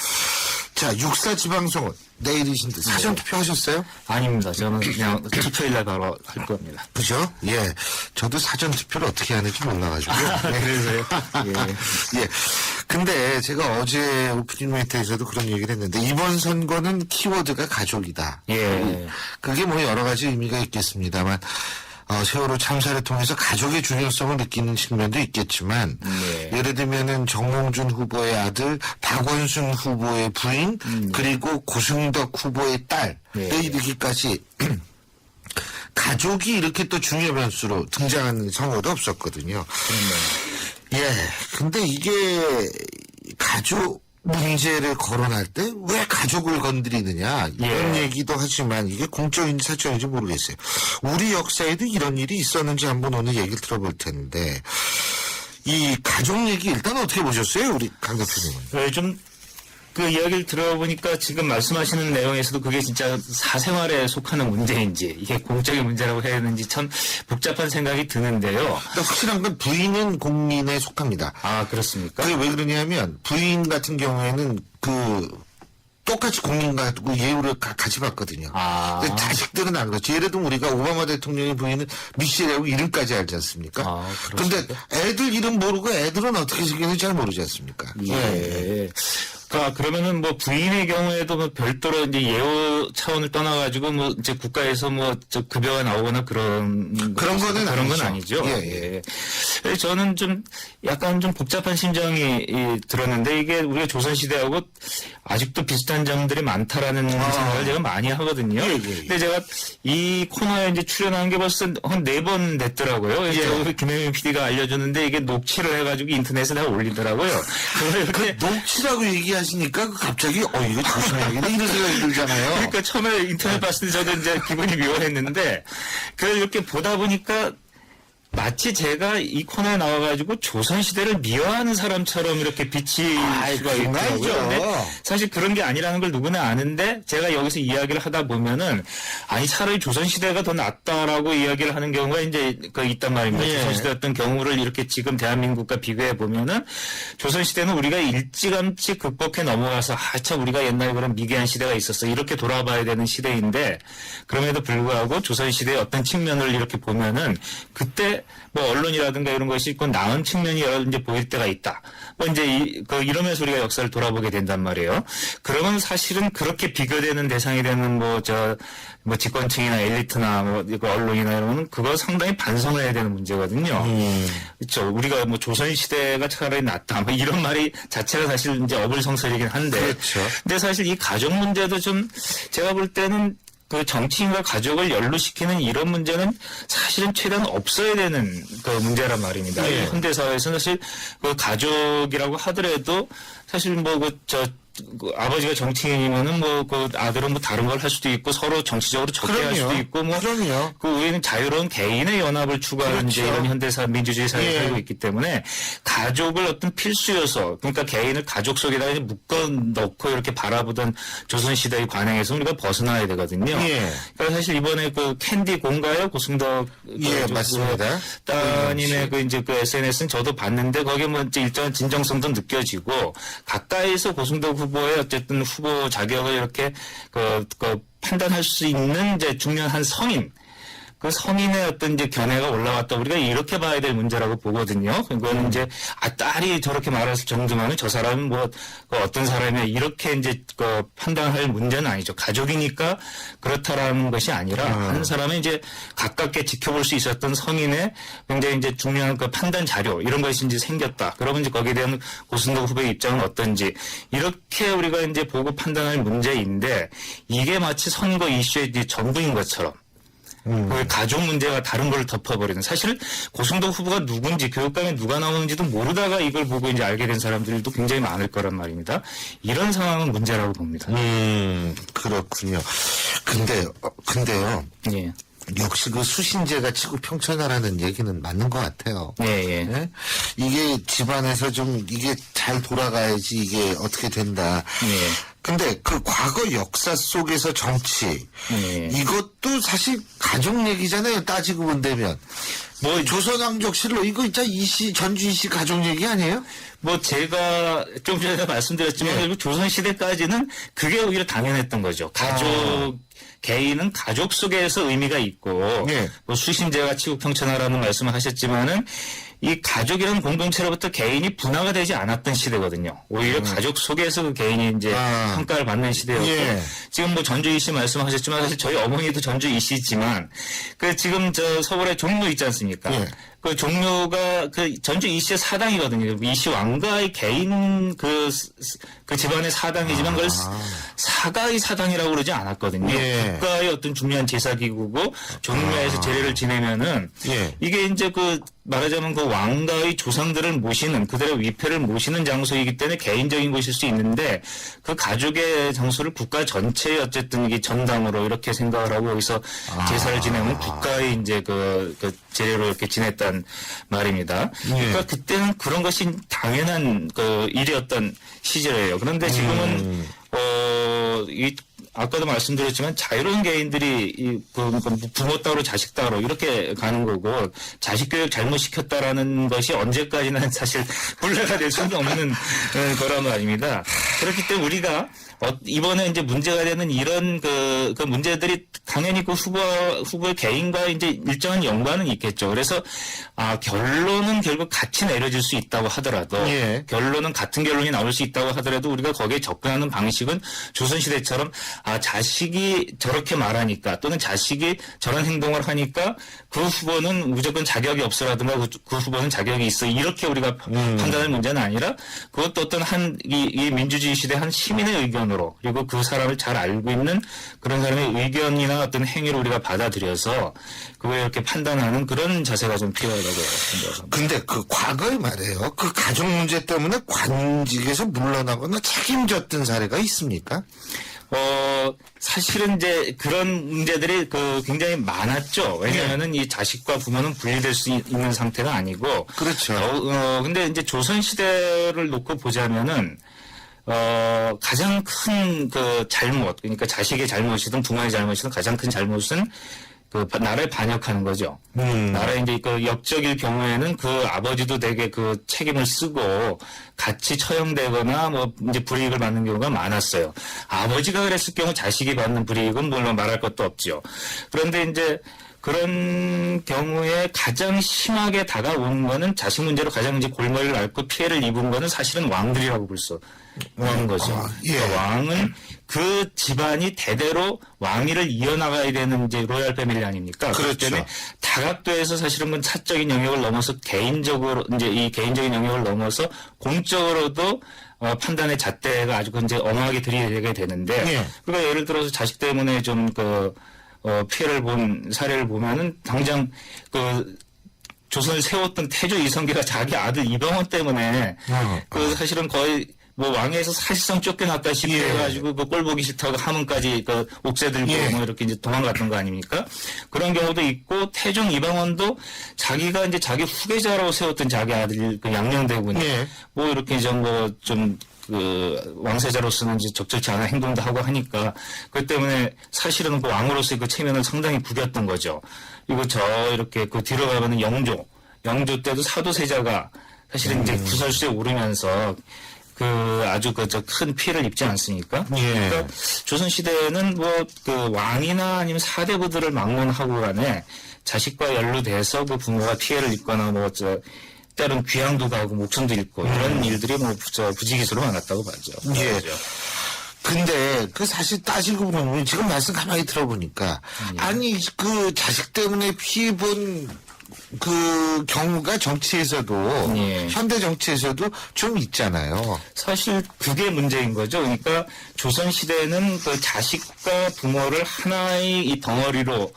자, 육사지방선거 내일이신데 사전 투표하셨어요? 아닙니다. 저는 그냥 투표일날 바로 할 겁니다. 그죠? 예. 저도 사전 투표를 어떻게 하는지 몰라가지고. 그래서요? 예. 근데 제가 어제 오프닝 멘트에서도 그런 얘기를 했는데 이번 선거는 키워드가 가족이다. 예. 그게 뭐 여러 가지 의미가 있겠습니다만 세월호 참사를 통해서 가족의 중요성을 느끼는 측면도 있겠지만 예를 들면은 정몽준 후보의 아들, 박원순 후보의 부인, 그리고 고승덕 후보의 딸에 이르기까지 가족이 이렇게 또 중요 변수로 등장하는 선거도 없었거든요. 예. 근데 이게 가족 문제를 거론할 때 왜 가족을 건드리느냐 이런 얘기도 하지만 이게 공적인지 사적인지 모르겠어요. 우리 역사에도 이런 일이 있었는지 한번 오늘 얘기를 들어볼 텐데 이 가족 얘기 일단 어떻게 보셨어요? 우리 강 대표님은. 좀 그 이야기를 들어보니까 지금 말씀하시는 내용에서도 그게 진짜 사생활에 속하는 문제인지 이게 공적인 문제라고 해야 되는지 참 복잡한 생각이 드는데요. 확실한 건 부인은 공인에 속합니다. 아, 그렇습니까? 그게 왜 그러냐면 부인 같은 경우에는 또 똑같이 국민 가지고 예우를 같이 받거든요. 근데 자식들은 안 그렇죠. 예를 들면 우리가 오바마 대통령의 부인은 미셸이라고 이름까지 알지 않습니까? 근데 애들 이름 모르고 애들은 어떻게 생겼는지 잘 모르지 않습니까? 예. 그러면은 뭐 부인의 경우에도 뭐 별도로 이제 예우 차원을 떠나가지고 뭐 이제 국가에서 뭐 저 급여가 나오거나 그런 거는 건 아니죠. 아니죠. 예. 그래서 저는 좀 약간 좀 복잡한 심정이 들었는데 이게 우리가 조선시대하고 아직도 비슷한 점들이 많다라는 생각을 제가 많이 하거든요. 근데 제가 이 코너에 이제 출연한 게 벌써 한 4번 됐더라고요. 그래서 우리 김혜민 PD가 알려줬는데 이게 녹취를 해가지고 인터넷에 다 올리더라고요. 그 녹취라고 얘기하시니까 갑자기 이거 조심해야겠네 이런 생각이 들잖아요. 그러니까 처음에 인터넷 봤을 때 저도 이제 기분이 묘했는데 그걸 이렇게 보다 보니까 마치 제가 이 코너에 나와가지고 조선시대를 미화하는 사람처럼 이렇게 비칠 수가 있더라고요. 근데 사실 그런 게 아니라는 걸 누구나 아는데 제가 여기서 이야기를 하다 보면은 아니 차라리 조선시대가 더 낫다라고 이야기를 하는 경우가 이제 있단 말입니다. 조선시대 어떤 경우를 이렇게 지금 대한민국과 비교해 보면은 조선시대는 우리가 일찌감치 극복해 넘어가서 참 우리가 옛날에 그런 미개한 시대가 있었어 이렇게 돌아봐야 되는 시대인데 그럼에도 불구하고 조선시대의 어떤 측면을 이렇게 보면은 그때 뭐 언론이라든가 이런 것이 있고 나은 측면이 여러 이제 보일 때가 있다. 뭐 이제 이러면서 우리가 역사를 돌아보게 된단 말이에요. 그러면 사실은 그렇게 비교되는 대상이 되는 뭐 집권층이나 엘리트나 뭐 언론이나 이런 거는 그거 상당히 반성을 해야 되는 문제거든요. 그렇죠. 우리가 뭐 조선 시대가 차라리 낫다. 뭐 이런 말이 자체가 사실 이제 어불성설이긴 한데. 그렇죠. 근데 사실 이 가족 문제도 좀 제가 볼 때는 그 정치인과 가족을 연루시키는 이런 문제는 사실은 최대한 없어야 되는 그 문제란 말입니다. 현대 사회에서는 사실 그 가족이라고 하더라도 사실 아버지가 정치인이면은 그 아들은 뭐 다른 걸 할 수도 있고 서로 정치적으로 적대할 수도 있고 그 외에는 자유로운 개인의 연합을 추구하는 이제 이런 현대사 민주주의 사회에 살고 있기 때문에 가족을 어떤 필수 요소 그러니까 개인을 가족 속에다가 묶어 넣고 이렇게 바라보던 조선시대의 관행에서 우리가 벗어나야 되거든요. 그러니까 사실 이번에 그 캔디 공가요 고승덕 맞습니다. 따님의 그 SNS는 저도 봤는데 거기에 뭐 이제 일정한 진정성도 느껴지고 가까이서 고승덕 후보의 어쨌든 후보 자격을 이렇게 판단할 수 있는 이제 중요한 성인. 그 성인의 어떤 이제 견해가 올라왔다. 우리가 이렇게 봐야 될 문제라고 보거든요. 그거는 이제, 딸이 저렇게 말했을 정도면은 저 사람은 어떤 사람이야. 이렇게 이제, 판단할 문제는 아니죠. 가족이니까 그렇다라는 것이 아니라, 한 사람은 이제 가깝게 지켜볼 수 있었던 성인의 굉장히 이제 중요한 그 판단 자료, 이런 것이 이제 생겼다. 그러면 이제 거기에 대한 고승덕 후보의 입장은 어떤지, 이렇게 우리가 이제 보고 판단할 문제인데, 이게 마치 선거 이슈의 이제 전부인 것처럼, 그 가족 문제가 다른 걸 덮어버리는 사실 고승덕 후보가 누군지 교육감에 누가 나오는지도 모르다가 이걸 보고 이제 알게 된 사람들도 굉장히 많을 거란 말입니다. 이런 상황은 문제라고 봅니다. 그렇군요. 근데요. 역시 그 수신제가 치고 평천하라는 얘기는 맞는 것 같아요. 이게 집안에서 좀 이게 잘 돌아가야지 이게 어떻게 된다. 근데 그 과거 역사 속에서 정치 이것도 사실 가족 얘기잖아요. 따지고 본다면 조선왕족실로 이거 진짜 전주 이씨 가족 얘기 아니에요? 제가 좀 전에 말씀드렸지만 조선 시대까지는 그게 오히려 당연했던 거죠. 개인은 가족 속에서 의미가 있고 수신제가 치고 평천하라는 말씀을 하셨지만은 이 가족이라는 공동체로부터 개인이 분화가 되지 않았던 시대거든요. 오히려 가족 속에서 그 개인이 이제 평가를 받는 시대였고 지금 전주 이씨 말씀하셨지만 사실 저희 어머니도 전주 이씨지만 지금 서울에 종묘 있지 않습니까? 그 종묘가 전주 이씨의 사당이거든요. 이씨 왕가의 개인 그 집안의 사당이지만 그걸 사가의 사당이라고 그러지 않았거든요. 국가의 어떤 중요한 제사기구고 종묘에서 제례를 지내면은 이게 이제 말하자면 그 왕가의 조상들을 모시는 그들의 위패를 모시는 장소이기 때문에 개인적인 것일 수 있는데 그 가족의 장소를 국가 전체의 어쨌든 이게 전당으로 이렇게 생각을 하고 여기서 제사를 지내면 국가의 이제 그 제례로 이렇게 지냈단 말입니다. 그러니까 그때는 그런 것이 당연한 일이었던 시절이에요. 그런데 지금은 아까도 말씀드렸지만 자유로운 개인들이 부모 따로 자식 따로 이렇게 가는 거고 자식 교육 잘못 시켰다라는 것이 언제까지나 사실 혼례가 될 수는 없는 거란 말입니다. 그렇기 때문에 우리가 이번에 이제 문제가 되는 이런 그 문제들이 당연히 그 후보의 개인과 이제 일정한 연관은 있겠죠. 그래서 결론은 결국 같이 내려질 수 있다고 하더라도 예. 결론은 같은 결론이 나올 수 있다고 하더라도 우리가 거기에 접근하는 방식은 조선시대처럼 자식이 저렇게 말하니까 또는 자식이 저런 행동을 하니까 그 후보는 무조건 자격이 없어라든가 그 후보는 자격이 있어 이렇게 우리가 판단할 문제는 아니라 그것도 어떤 이 민주주의 시대 한 시민의 의견 그리고 그 사람을 잘 알고 있는 그런 사람의 의견이나 어떤 행위를 우리가 받아들여서 그걸 이렇게 판단하는 그런 자세가 좀 필요하다고 생각합니다. 근데 그 과거에 말이에요. 그 가족 문제 때문에 관직에서 물러나거나 책임졌던 사례가 있습니까? 사실은 이제 그런 문제들이 굉장히 많았죠. 왜냐하면은 이 자식과 부모는 분리될 수 있는 상태가 아니고. 그렇죠. 근데 이제 조선시대를 놓고 보자면은 가장 큰 잘못, 그러니까 자식의 잘못이든 부모의 잘못이든 가장 큰 잘못은 나라에 반역하는 거죠. 나라에 이제 역적일 경우에는 아버지도 되게 책임을 쓰고 같이 처형되거나 이제 불이익을 받는 경우가 많았어요. 아버지가 그랬을 경우 자식이 받는 불이익은 물론 말할 것도 없죠. 그런데 이제 그런 경우에 가장 심하게 다가오는 거는 자식 문제로 가장 이제 골머리를 앓고 피해를 입은 거는 사실은 왕들이라고 볼 수 있는 거죠. 예. 그러니까 왕은 그 집안이 대대로 왕위를 이어나가야 되는 이제 로얄 패밀리 아닙니까? 그렇죠. 그렇기 때문에 다각도에서 사실은 그 사적인 영역을 넘어서 개인적으로 이제 이 개인적인 영역을 넘어서 공적으로도 판단의 잣대가 아주 이제 엄하게 들이대게 되는데, 예. 그러니까 예를 들어서 자식 때문에 좀 피해를 본 사례를 보면은 당장 조선을 세웠던 태조 이성계가 자기 아들 이병헌 때문에 사실은 거의 왕위에서 사실상 쫓겨났다시피 예. 해가지고 꼴 보기 싫다고 함흥까지 옥새 들고 예. 이렇게 이제 도망갔던 거 아닙니까? 그런 경우도 있고 태종 이방원도 자기가 이제 자기 후계자로 세웠던 자기 아들 양녕대군이 예. 이렇게 좀 왕세자로서는 이제 적절치 않은 행동도 하고 하니까 그 때문에 사실은 왕으로서의 체면을 상당히 구겼던 거죠. 그리고 이렇게 뒤로 가면은 영조 때도 사도세자가 사실은 이제 구설수에 오르면서 아주 큰 피해를 입지 않습니까? 예. 그러니까 조선시대에는 왕이나 아니면 사대부들을 막론하고 간에 자식과 연루돼서 부모가 피해를 입거나 때론 귀향도 가고 목숨도 잃고 이런 일들이 부지기수로 많았다고 봐죠. 예. 근데 사실 따지고 보면 지금 말씀 가만히 들어보니까 아니 자식 때문에 피해 본 경우가 정치에서도 예. 현대 정치에서도 좀 있잖아요. 사실 그게 문제인 거죠. 그러니까 조선시대는 자식과 부모를 하나의 이 덩어리로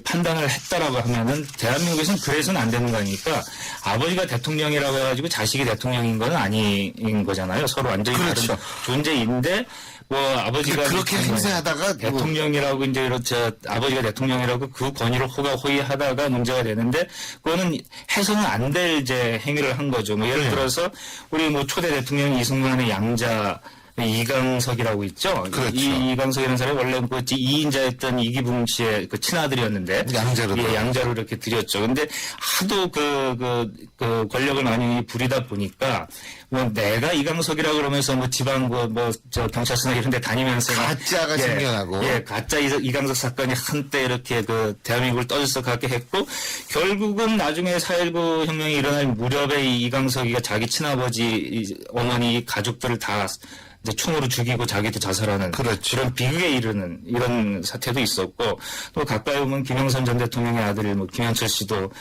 판단을 했다라고 하면은 대한민국에서는 그래서는 안 되는 거니까 아버지가 대통령이라고 해가지고 자식이 대통령인 건 아닌 거잖아요. 서로 완전히 그렇죠. 다른 존재인데 아버지가 그렇게 행세하다가 대통령이라고 이제 아버지가 대통령이라고 그 권위를 호가호위하다가 문제가 되는데 그거는 해서는 안 될 이제 행위를 한 거죠. 예를 들어서 우리 초대 대통령 이승만의 양자 이강석이라고 있죠. 그렇죠. 이강석이라는 사람이 원래 2인자였던 이기붕 씨의 친아들이었는데 양자로 이렇게 드렸죠. 근데 하도 권력을 많이 부리다 보니까 내가 이강석이라고 그러면서 지방 경찰서나 이런 데 다니면서 가짜가 생겨나고 가짜 이강석 사건이 한때 이렇게 대한민국을 떠들썩하게 했고 결국은 나중에 4.19 혁명이 일어날 무렵에 이강석이가 자기 친아버지 어머니 가족들을 다 총으로 죽이고 자기도 자살하는 그렇죠. 그런 비극에 이르는 이런 사태도 있었고 또 가까이 보면 김영삼 전 대통령의 아들 김현철 씨도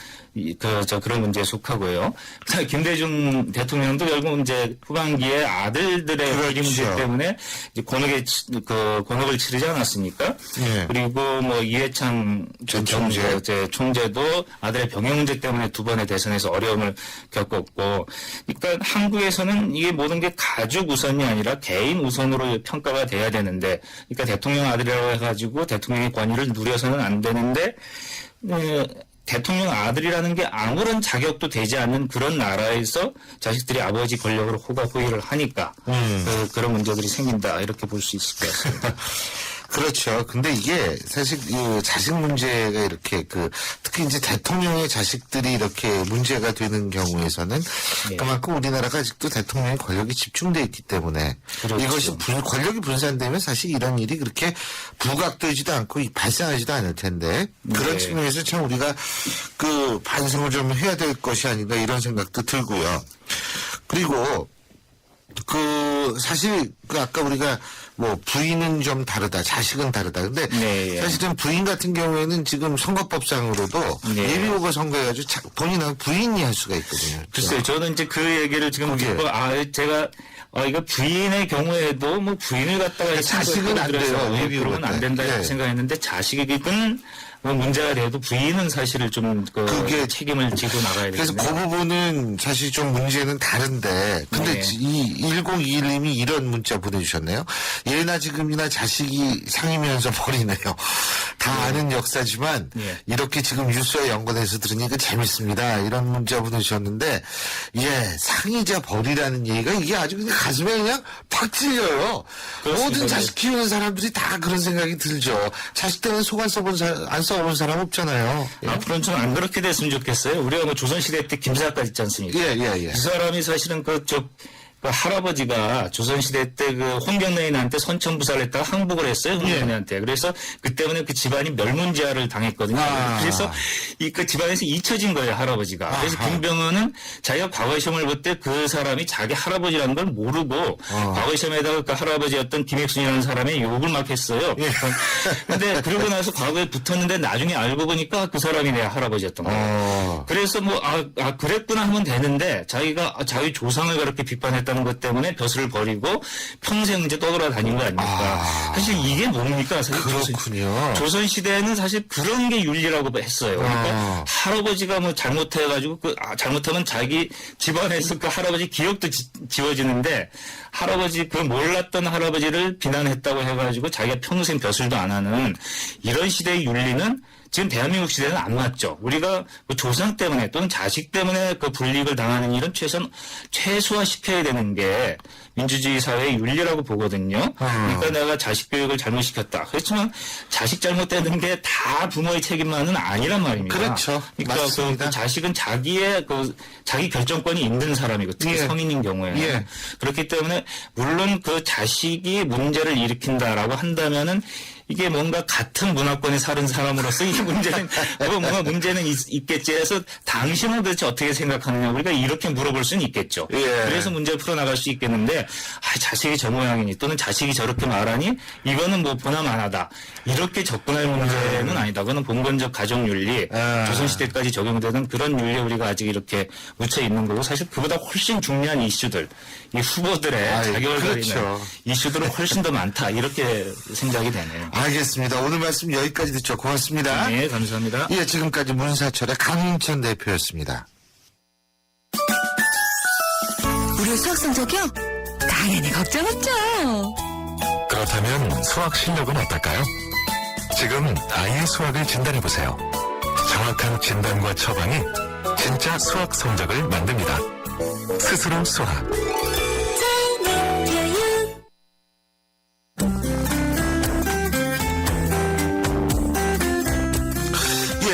그런 문제에 속하고요. 김대중 대통령도 결국 이제 후반기에 아들들의 비리 문제 때문에 이제 권역을 치르지 않았습니까? 예. 그리고 이회창 전 총재도 아들의 병역 문제 때문에 두 번의 대선에서 어려움을 겪었고, 그러니까 한국에서는 이게 모든 게 가족 우선이 아니라 개인 우선으로 평가가 돼야 되는데, 그러니까 대통령 아들이라고 해가지고 대통령의 권위를 누려서는 안 되는데. 대통령 아들이라는 게 아무런 자격도 되지 않는 그런 나라에서 자식들이 아버지 권력으로 호가호위를 하니까 그런 문제들이 생긴다 이렇게 볼 수 있을 것 같습니다. 그렇죠. 근데 이게 사실 이 자식 문제가 이렇게 특히 이제 대통령의 자식들이 이렇게 문제가 되는 경우에서는 네. 그만큼 우리나라가 아직도 대통령의 권력이 집중돼 있기 때문에 그렇죠. 이것이 권력이 분산되면 사실 이런 일이 그렇게 부각되지도 않고 발생하지도 않을 텐데 그런 네. 측면에서 참 우리가 반성을 좀 해야 될 것이 아닌가 이런 생각도 들고요. 그리고 사실 아까 우리가 부인은 좀 다르다, 자식은 다르다. 근데 네, 예. 사실은 부인 같은 경우에는 지금 선거법상으로도 네. 예비후보 선거해가지고 본인하고 부인이 할 수가 있거든요. 글쎄요, 저는 이제 그 얘기를 지금 그게. 듣고 제가 이거 부인의 경우에도 부인을 갖다가 자식은 안 돼요. 그러면 안 된다 이렇게 네. 생각했는데 자식은 문제가 돼도 부인은 사실을 좀 그게 책임을 지고 나가야 그래서 되겠네요. 그 부분은 사실 좀 문제는 다른데 근데 네. 이 1021님이 이런 문자 보내주셨네요. 예나 지금이나 자식이 상이면서 버리네요. 다 아는 역사지만 네. 이렇게 지금 뉴스와 연관해서 들으니까 재밌습니다. 이런 문자 보내주셨는데 상이자 버리라는 얘기가 이게 아주 그냥 가슴에 그냥 팍 찔려요. 그렇습니다. 모든 자식 키우는 사람들이 다 그런 생각이 들죠. 자식 때문에 속 안 써본 사람 없잖아요. 앞으로는 좀 안 그렇게 됐으면 좋겠어요. 우리가 조선시대 때 김사가 있지 않습니까? 예. 이 사람이 사실은 그 할아버지가 조선시대 때 홍경래인한테 선천부사를 했다가 항복을 했어요. 홍경래한테. 그래서 그 때문에 그 집안이 멸문지화를 당했거든요. 그래서 그 집안에서 잊혀진 거예요, 할아버지가. 그래서 김병헌은 자기가 과거 시험을 볼 때 그 사람이 자기 할아버지라는 걸 모르고 과거 시험에다가 그 할아버지였던 김액순이라는 사람의 욕을 막 했어요. 근데 그러고 나서 과거에 붙었는데 나중에 알고 보니까 그 사람이 내 할아버지였던 거예요. 그래서 그랬구나 하면 되는데 자기가 자기 조상을 그렇게 비판했다는 것 때문에 벼슬을 버리고 평생 이제 떠돌아다닌 거 아닙니까? 사실 이게 뭡니까? 사실 그렇군요. 조선시대에는 사실 그런 게 윤리라고 했어요. 그러니까 할아버지가 잘못해가지고 잘못하면 자기 집안에서 그 할아버지 기억도 지워지는데 할아버지 몰랐던 할아버지를 비난했다고 해가지고 자기가 평생 벼슬도 안 하는 이런 시대의 윤리는 지금 대한민국 시대는 안 맞죠. 우리가 조상 때문에 또는 자식 때문에 불이익을 당하는 일은 최소화시켜야 되는 게 민주주의 사회의 윤리라고 보거든요. 그러니까 내가 자식 교육을 잘못시켰다. 그렇지만 자식 잘못되는 게 다 부모의 책임만은 아니란 말입니다. 그렇죠. 그러니까 맞습니다. 그 자식은 자기 결정권이 있는 사람이고 특히 성인인 경우에는 그렇기 때문에 물론 그 자식이 문제를 일으킨다라고 한다면은 이게 뭔가 같은 문화권에 사는 사람으로서 이 문제는 뭔가 문제는 있겠지 해서 당신은 도대체 어떻게 생각하느냐 우리가 이렇게 물어볼 수는 있겠죠. 그래서 문제를 풀어나갈 수 있겠는데 자식이 저 모양이니 또는 자식이 저렇게 말하니 이거는 보나마나다 이렇게 접근할 문제는 아니다. 그거는 봉건적 가족윤리 조선시대까지 적용되는 그런 윤리에 우리가 아직 이렇게 묻혀 있는 거고 사실 그보다 훨씬 중요한 이슈들 이 후보들의 자격을 가리는 이슈들은 훨씬 더 많다 이렇게 생각이 되네요. 알겠습니다. 오늘 말씀 여기까지 듣죠. 고맙습니다. 네, 감사합니다. 지금까지 문사철의 강인천 대표였습니다. 우리 수학 성적이요? 당연히 걱정 없죠. 그렇다면 수학 실력은 어떨까요? 지금 아이의 수학을 진단해보세요. 정확한 진단과 처방이 진짜 수학 성적을 만듭니다. 스스로 수학.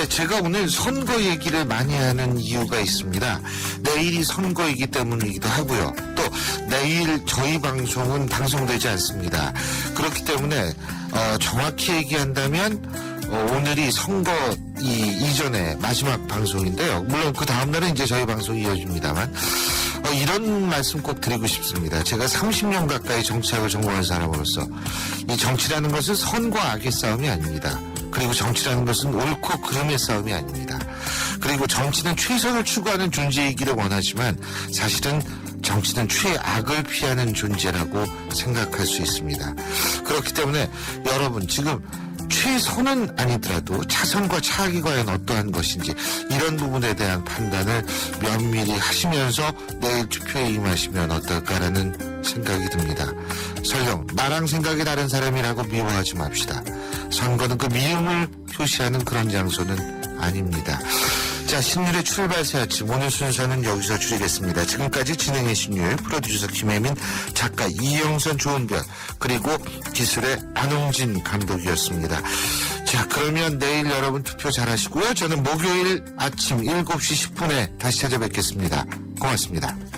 제가 오늘 선거 얘기를 많이 하는 이유가 있습니다. 내일이 선거이기 때문이기도 하고요. 또 내일 저희 방송은 방송되지 않습니다. 그렇기 때문에 정확히 얘기한다면 오늘이 선거 이전에 마지막 방송인데요. 물론 그 다음날은 이제 저희 방송이 이어집니다만 이런 말씀 꼭 드리고 싶습니다. 제가 30년 가까이 정치학을 전공한 사람으로서 이 정치라는 것은 선과 악의 싸움이 아닙니다. 그리고 정치라는 것은 옳고 그름의 싸움이 아닙니다. 그리고 정치는 최선을 추구하는 존재이기를 원하지만 사실은 정치는 최악을 피하는 존재라고 생각할 수 있습니다. 그렇기 때문에 여러분 지금 최선은 아니더라도 차선과 차악이 과연 어떠한 것인지 이런 부분에 대한 판단을 면밀히 하시면서 내일 투표에 임하시면 어떨까라는 생각이 듭니다. 설령 나랑 생각이 다른 사람이라고 미워하지 맙시다. 선거는 그 미움을 표시하는 그런 장소는 아닙니다. 자, 신율의 출발 새 아침 오늘 순서는 여기서 줄이겠습니다. 지금까지 진행해 신율, 프로듀서 김혜민, 작가 이영선, 조은별, 그리고 기술의 안홍진 감독이었습니다. 자, 그러면 내일 여러분 투표 잘하시고요. 저는 목요일 아침 7시 10분에 다시 찾아뵙겠습니다. 고맙습니다.